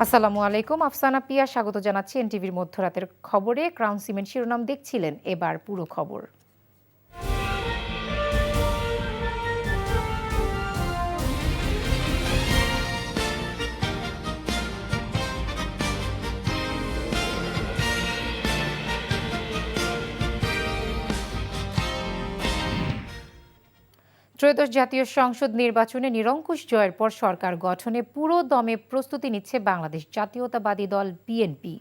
আসসালামু আলাইকুম, আফসানা পিয়া স্বাগত জানাচ্ছি এনটিভির মধ্যরাতের খবরে। ক্রাউন সিমেন্ট শিরোনাম দেখছিলেন, এবার পুরো খবর। ত্রয়োদশ জাতীয় সংসদ নির্বাচনে নিরঙ্কুশ জয়ের পর সরকার গঠনে পুরো দমে প্রস্তুতি নিচ্ছে বাংলাদেশ জাতীয়তাবাদী দল বিএনপি।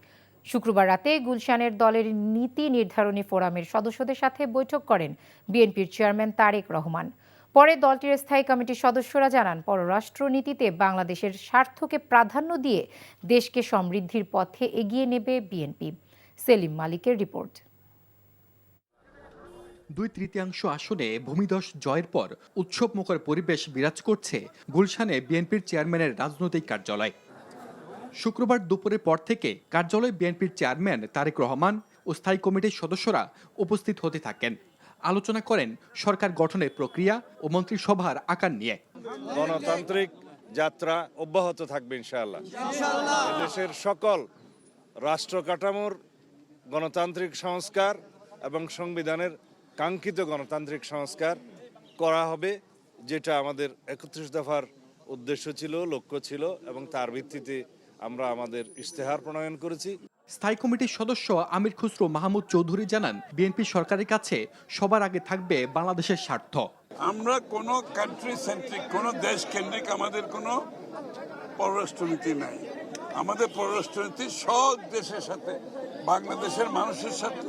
শুক্রবার রাতে গুলশানের দলের নীতি নির্ধারণী ফোরামের সদস্যদের সাথে বৈঠক করেন বিএনপির চেয়ারম্যান তারেক রহমান। পরে দলটির স্থায়ী কমিটির সদস্যরা জানান, পররাষ্ট্রনীতিতে বাংলাদেশের স্বার্থকে প্রাধান্য দিয়ে দেশকে সমৃদ্ধির পথে এগিয়ে নেবে বিএনপি। সেলিম মালিকের রিপোর্ট। 2/3 আসনে ভূমিধস জয়ের পর উৎসবমুখর পরিবেশ বিরাজ করছে গুলশানে বিএনপির চেয়ারম্যানের রাজনৈতিক কার্যালয়। শুক্রবার দুপুরের পর থেকে কার্যালয়ে বিএনপির চেয়ারম্যান তারেক রহমান ও স্থায়ী কমিটির সদস্যরা উপস্থিত হতে থাকেন। আলোচনা করেন সরকার গঠনের প্রক্রিয়া ও মন্ত্রিসভার আকার নিয়ে। গণতান্ত্রিক যাত্রা অব্যাহত থাকবে ইনশাআল্লাহ। দেশের সকল রাষ্ট্র কাঠামোর গণতান্ত্রিক সংস্কার এবং সংবিধানের কাঙ্ক্ষিত গণতান্ত্রিক সংস্কার করা হবে, যেটা আমাদের 31 দফার উদ্দেশ্য ছিল, লক্ষ্য ছিল, এবং তার ভিত্তিতে আমরা আমাদের ইশতেহার প্রণয়ন করেছি। স্থায়ী কমিটির সদস্য আমির খুসরো মাহমুদ চৌধুরী জানান, বিএনপি সরকারের কাছে সবার আগে থাকবে বাংলাদেশের স্বার্থ। আমরা কোনো কান্ট্রি সেন্ট্রিক, কোনো দেশ কেন্দ্রিক আমাদের কোনো পররাষ্ট্রনীতি নাই। আমাদের পররাষ্ট্রনীতি সব দেশের সাথে, বাংলাদেশের মানুষের সাথে,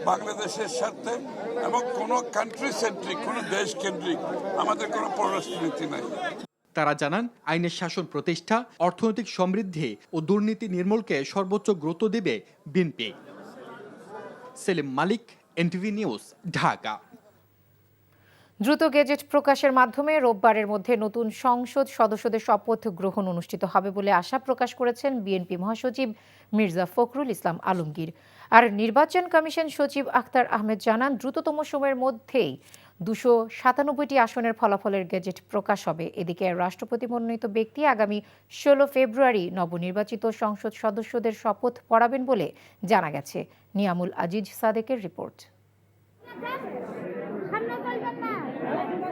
বাংলাদেশের সাথে, এবং কোনো কান্ট্রি সেন্ট্রিক, কোনো দেশ কেন্দ্রিক আমাদের কোনো পররাষ্ট্রনীতি নাই। তারা জানান, আইনের শাসন প্রতিষ্ঠা, অর্থনৈতিক সমৃদ্ধি ও দুর্নীতি নির্মূলকে সর্বোচ্চ গুরুত্ব দেবে বিএনপি। সেলিম মালিক, এনটিভি নিউজ, ঢাকা। দ্রুত গেজেট প্রকাশের মাধ্যমে রোববারের মধ্যে নতুন সংসদ সদস্যদের শপথ গ্রহণ অনুষ্ঠিত হবে বলে আশা প্রকাশ করেছেন বিএনপি মহাসচিব মির্জা ফখরুল ইসলাম আলমগীর। আর নির্বাচন কমিশন সচিব আখতার আহমেদ জানান, দ্রুততম সময়ের মধ্যেই 297টি আসনের ফলাফলের গেজেট প্রকাশ হবে। এদিকে রাষ্ট্রপতি মনোনীত ব্যক্তি আগামী 16 ফেব্রুয়ারি নবনির্বাচিত সংসদ সদস্যদের শপথ পড়াবেন বলে জানা গেছে। নিয়ামুল আজিজ সাদেকের রিপোর্ট।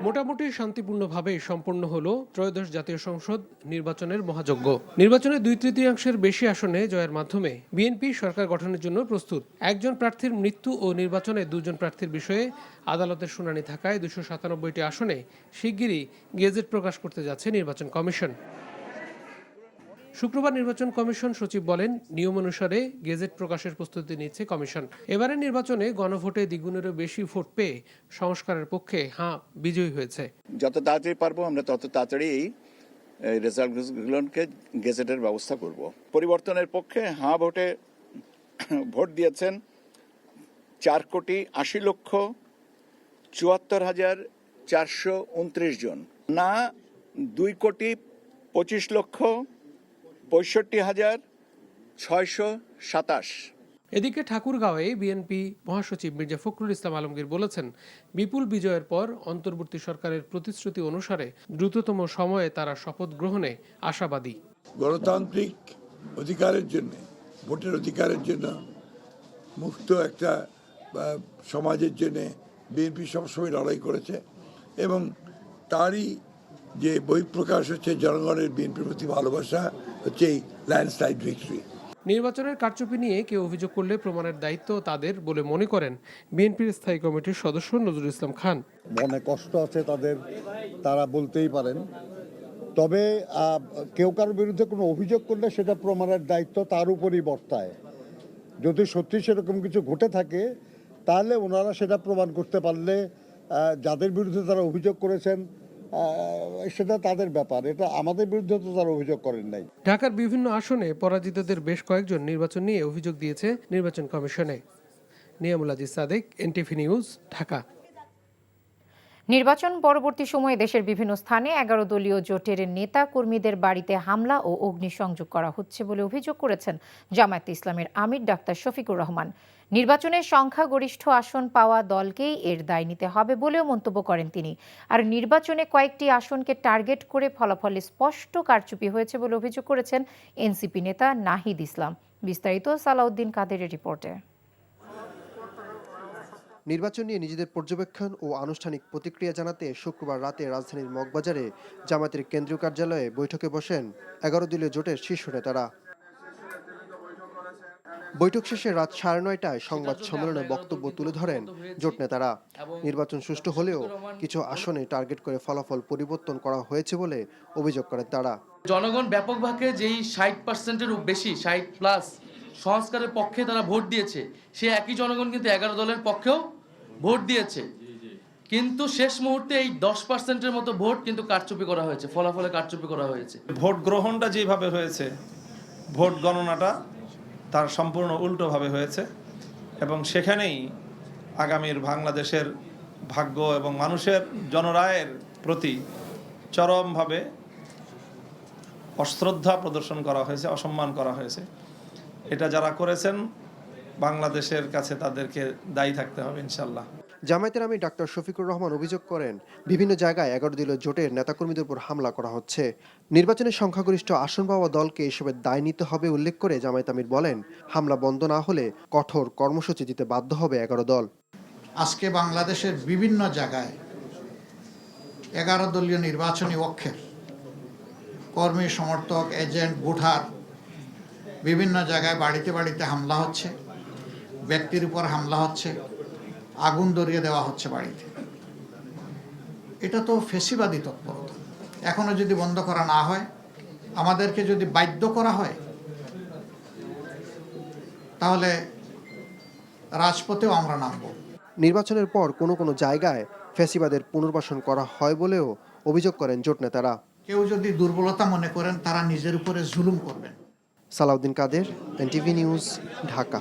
মোটামুটি শান্তিপূর্ণভাবে সম্পন্ন হলো ত্রয়োদশ জাতীয় সংসদ নির্বাচনের মহাযজ্ঞ। নির্বাচনে 2/3 বেশি আসনে জয়ের মাধ্যমে বিএনপি সরকার গঠনের জন্য প্রস্তুত। একজন প্রার্থীর মৃত্যু ও নির্বাচনে 2 জন প্রার্থীর বিষয়ে আদালতের শুনানি থাকায় 297টি আসনে শিগগিরই গেজেট প্রকাশ করতে যাচ্ছে নির্বাচন কমিশন। শুক্রবার নির্বাচন কমিশন সচিব বলেন, নিয়ম অনুসারে গেজেট প্রকাশের প্রস্তুতি নিচ্ছে কমিশন। এবারের নির্বাচনে গণভোটে দ্বিগুণেরও বেশি ভোট পেয়ে সংস্কারের পক্ষে হাঁ বিজয়ী হয়েছে। যত তাড়াতাড়ি পারবো আমরা তত তাড়াতাড়ি এই রেজাল্টগুলোকে গেজেটের ব্যবস্থা করব। পরিবর্তনের পক্ষে হাঁ ভোটে ভোট দিয়েছেন 4,74,429 জন, না 2,65,627,627। এদিকে ঠাকুরগাঁওয়ে বিএনপি মহাসচিব মির্জা ফখরুল ইসলাম আলমগীর বলেছেন, বিপুল বিজয়ের পর অন্তর্বর্তী সরকারের প্রতিশ্রুতি অনুসারে দ্রুততম সময়ে তারা শপথ গ্রহণে আশাবাদী। গণতান্ত্রিক অধিকারের জন্য, ভোটের অধিকারের জন্য, মুক্ত একটা সমাজের জন্য বিএনপি সবসময় লড়াই করেছে, এবং তারই যে বহিঃপ্রকাশ হচ্ছে জনগণের বিএনপির প্রতি ভালোবাসা, হচ্ছে এই ল্যান্ডস্লাইড ভিক্টরি। নির্বাচনের কারচুপি নিয়ে কেউ অভিযোগ করলে প্রমাণের দায়িত্ব তাদের বলে মনে করেন বিএনপির স্থায়ী কমিটির সদস্য নজরুল ইসলাম খান। মনে কষ্ট আছে তাদের, তারা বলতেই পারেন। তবে কেউ কারোর বিরুদ্ধে কোনো অভিযোগ করলে সেটা প্রমাণের দায়িত্ব তার উপরই বর্তায়। যদি সত্যি সেরকম কিছু ঘটে থাকে তাহলে ওনারা সেটা প্রমাণ করতে পারলে, যাদের বিরুদ্ধে তারা অভিযোগ করেছেন সেটা তাদের ব্যাপার, এটা আমাদের বিরুদ্ধে তো তারা অভিযোগ করেন নাই। ঢাকার বিভিন্ন আসনে পরাজিতদের বেশ কয়েকজন নির্বাচন নিয়ে অভিযোগ দিয়েছে নির্বাচন কমিশনে। Niamul Aziz Sadek, NTV news, Dhaka. নির্বাচন পরবর্তী সময়ে দেশের বিভিন্ন স্থানে 11 দলীয় জোটের নেতা কর্মীদের বাড়িতে হামলা ও অগ্নিসংযোগ করা হচ্ছে বলে অভিযোগ করেছেন জামায়াতে ইসলামের আমির ডাক্তার শফিকুর রহমান। নির্বাচনে সংখ্যাগরিষ্ঠ আসন পাওয়া দলকেই এর দায় নিতে হবে বলেও মন্তব্য করেন তিনি। আর নির্বাচনে কয়েকটি আসনকে টার্গেট করে ফলাফলে স্পষ্ট কারচুপি হয়েছে বলে অভিযোগ করেছেন এনসিপি নেতা নাহিদ ইসলাম। বিস্তারিত সালাউদ্দিন কাদেরের রিপোর্টে। নির্বাচন নিয়ে নিজেদের পর্যবেক্ষণ ও আনুষ্ঠানিক প্রতিক্রিয়া জানাতে শুক্রবার রাতে রাজধানীর মগবাজারে জামায়াতের কেন্দ্রীয় কার্যালয়ে বৈঠকে বসেন 11 দলীয় জোটের শীর্ষ নেতারা। বৈঠক শেষে রাত 9:30টায় সংবাদ সম্মেলনে বক্তব্য তুলে ধরেন জোট নেতারা। নির্বাচন সুষ্ঠু হলেও কিছু আসনে টার্গেট করে ফলাফল পরিবর্তন করা হয়েছে বলে অভিযোগ করেন তারা। জনগণ ব্যাপকভাবে যেই 60%-এর বেশি 60+ সংস্কারের পক্ষে তারা ভোট দিয়েছে, সে একই জনগণ কিন্তু 11 দলের পক্ষেও ভোট দিয়েছে, কিন্তু শেষ মুহূর্তে এই 10%-এর মতো ভোট কিন্তু কারচুপি করা হয়েছে, ফলাফলে কারচুপি করা হয়েছে। ভোট গ্রহণটা যেভাবে হয়েছে, ভোট গণনাটা তার সম্পূর্ণ উল্টোভাবে হয়েছে এবং সেখানেই আগামীর বাংলাদেশের ভাগ্য এবং মানুষের জনরায়ের প্রতি চরমভাবে অশ্রদ্ধা প্রদর্শন করা হয়েছে, অসম্মান করা হয়েছে। এটা যারা করেছেন বাংলাদেশের কাছে তাদেরকে দায়ী থাকতে হবে ইনশাল্লাহ। জামায়াতের আমির ডাক্তার শফিকুর রহমান অভিযোগ করেন বিভিন্ন জায়গায় 11 দলীয় জোটের নেতাকর্মীদের উপর হামলা করা হচ্ছে। নির্বাচনের সংখ্যাগরিষ্ঠ আসন পাওয়া দলকে এসবের দায় নিতে হবে উল্লেখ করে জামায়াত আমির বলেন, হামলা বন্ধ না হলে কঠোর কর্মসূচি দিতে বাধ্য হবে 11 দল। আজকে বাংলাদেশের বিভিন্ন জায়গায় 11 দলীয় নির্বাচনী অক্ষের কর্মী, সমর্থক, এজেন্ট, ভোটার বিভিন্ন জায়গায় বাড়িতে বাড়িতে হামলা হচ্ছে, ব্যক্তির উপর হামলা হচ্ছে, আগুন ধরিয়ে দেওয়া হচ্ছে বাড়িতে। এটা তো ফ্যাসিবাদী তৎপরতা। এখনো যদি বন্ধ করা না হয়, আমাদেরকে যদি বাধ্য করা হয়, তাহলে রাজপথেও আমরা নামব। নির্বাচনের পর কোনো কোনো জায়গায় ফ্যাসিবাদের পুনর্বাসন করা হয় বলেও অভিযোগ করেন জোট নেতারা। কেউ যদি দুর্বলতা মনে করেন, তারা নিজের উপরে জুলুম করবেন। সালাউদ্দিন কাদের, এনটিভি নিউজ, ঢাকা।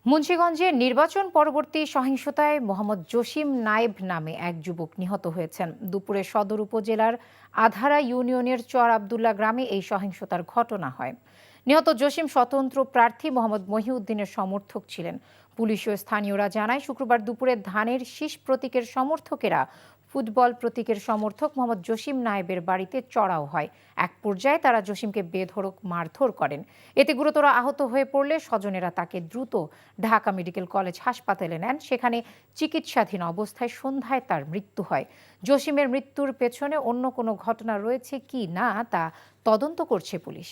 মুন্সিগঞ্জে নির্বাচন পরবর্তী সহিংসতায় মোহাম্মদ জসিম নায়েব নামে এক যুবক নিহত হয়েছেন। দুপুরে সদর উপজেলার আধারা ইউনিয়নের চর আবদুল্লাহ গ্রামে এই সহিংসতার ঘটনা হয়। নিহত জসিম স্বতন্ত্র প্রার্থী মোহাম্মদ মহিউদ্দিনের সমর্থক ছিলেন। পুলিশ ও স্থানীয়রা জানায়, শুক্রবার দুপুরে ধানের শীষ প্রতীকের সমর্থকেরা ফুটবল প্রতীকের সমর্থক মোহাম্মদ জসিম নায়েবের বাড়িতে চড়াও হয়। এক পর্যায়ে তারা জসিমকে বেধড়ক মারধর করেন। এতে গুরুতর আহত হয়ে পড়লে স্বজনেরা তাকে দ্রুত ঢাকা মেডিকেল কলেজ হাসপাতালে নেন। সেখানে চিকিৎসাধীন অবস্থায় সন্ধ্যায় তার মৃত্যু হয়। জসিমের মৃত্যুর পেছনে অন্য কোনো ঘটনা রয়েছে কি না তা তদন্ত করছে পুলিশ।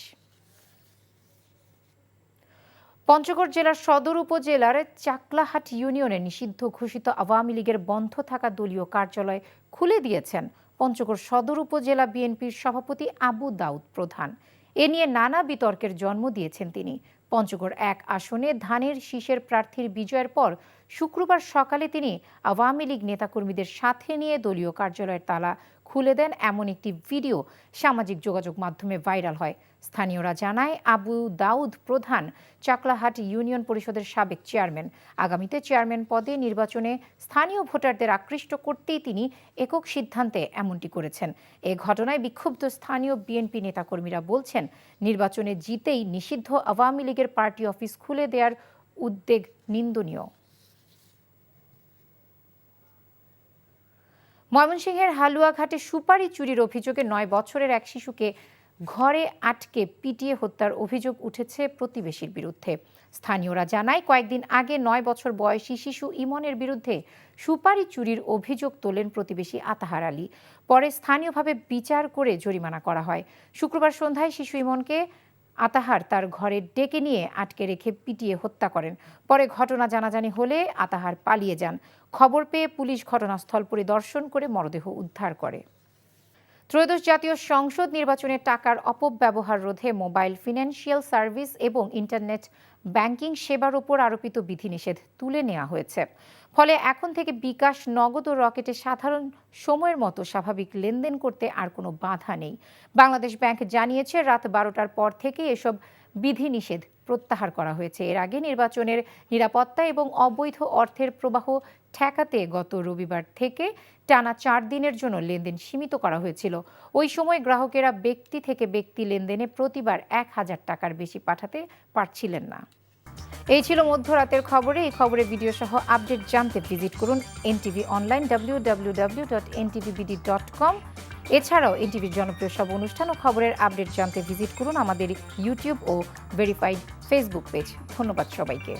পঞ্চগড় জেলার সদর উপজেলার চাকলাহাট ইউনিয়নে নিষিদ্ধ ঘোষিত আওয়ামী লীগের বন্ধ থাকা দলীয় কার্যালয় খুলে দিয়েছেন পঞ্চগড় সদর উপজেলা বিএনপির সভাপতি আবু দাউদ প্রধান। এ নিয়ে নানা বিতর্কের জন্ম দিয়েছেন তিনি। পঞ্চগড় 1 আসনে ধানের শীষের প্রার্থীর বিজয়ের পর শুক্রবার সকালে তিনি আওয়ামী লীগ নেতাকর্মীদের সাথে নিয়ে দলীয় কার্যালয়ের তালা খুলে দেন, এমন একটি ভিডিও সামাজিক যোগাযোগ মাধ্যমে ভাইরাল হয়। স্থানীয়রা জানায়, আবু দাউদ প্রধান চাকলাহাট ইউনিয়ন পরিষদের সাবেক চেয়ারম্যান। আগামীতে চেয়ারম্যান পদে নির্বাচনে স্থানীয় ভোটারদের আকৃষ্ট করতেই তিনি একক সিদ্ধান্তে এমনটি করেছেন। এ ঘটনায় বিক্ষুব্ধ স্থানীয় বিএনপি নেতাকর্মীরা বলছেন, নির্বাচনে জিতেই নিষিদ্ধ আওয়ামী লীগের পার্টি অফিস খুলে দেওয়ার উদ্যোগ নিন্দনীয়। ময়মনসিংহের হালুয়াঘাটে সুপারি চুরির অভিযোগে 9 বছরের এক শিশুকে ঘরে আটকে পিটিয়ে হত্যার অভিযোগ উঠেছে প্রতিবেশীর বিরুদ্ধে। স্থানীয়রা জানায়, কয়েকদিন আগে 9 বছর বয়সী শিশু ইমনের বিরুদ্ধে সুপারি চুরির অভিযোগ তোলেন প্রতিবেশী আতাহার আলী। পরে স্থানীয়ভাবে বিচার করে জরিমানা করা হয়। শুক্রবার সন্ধ্যায় শিশু ইমনকে আতাহার তার ঘরে ডেকে নিয়ে আটকে রেখে পিটিয়ে হত্যা করেন। পরে ঘটনা জানাজানি হলে আতাহার পালিয়ে যান। খবর পেয়ে পুলিশ ঘটনাস্থল পরিদর্শন করে মরদেহ উদ্ধার করে। ত্রয়োদশ জাতীয় সংসদ নির্বাচনে টাকার অপব্যবহার রোধে মোবাইল ফিনান্সিয়াল সার্ভিস এবং ইন্টারনেট ব্যাংকিং সেবার উপর আরোপিত বিধিনিষেধ তুলে নেওয়া হয়েছে। ফলে এখন থেকে বিকাশ, নগদ ও রকেটে সাধারণ সময়ের মতো স্বাভাবিক লেনদেন করতে আর কোনো বাধা নেই। বাংলাদেশ ব্যাংক জানিয়েছে, রাত 12টার পর থেকে এসব বিধিনিষেধ প্রত্যাহার করা হয়েছে। এর আগে নির্বাচনের নিরাপত্তা এবং অবৈধ অর্থের প্রবাহ ঠেকাতে গত রবিবার থেকে টানা 4 দিনের জন্য লেনদেন সীমিত করা হয়েছিল। ওই সময় গ্রাহকেরা ব্যক্তি থেকে ব্যক্তি লেনদেনে প্রতিবার 1000 টাকার বেশি পাঠাতে পারছিলেন না। এই ছিল মধ্যরাতের খবরে। এই খবরের ভিডিও সহ আপডেট জানতে ভিজিট করুন এনটিভি অনলাইন www.ntvbd.com। এছাড়াও এনটিভির জনপ্রিয় সব অনুষ্ঠান ও খবরের আপডেট জানতে ভিজিট করুন আমাদের ইউটিউব ও ভেরিফাইড ফেসবুক পেজ। ধন্যবাদ সবাইকে।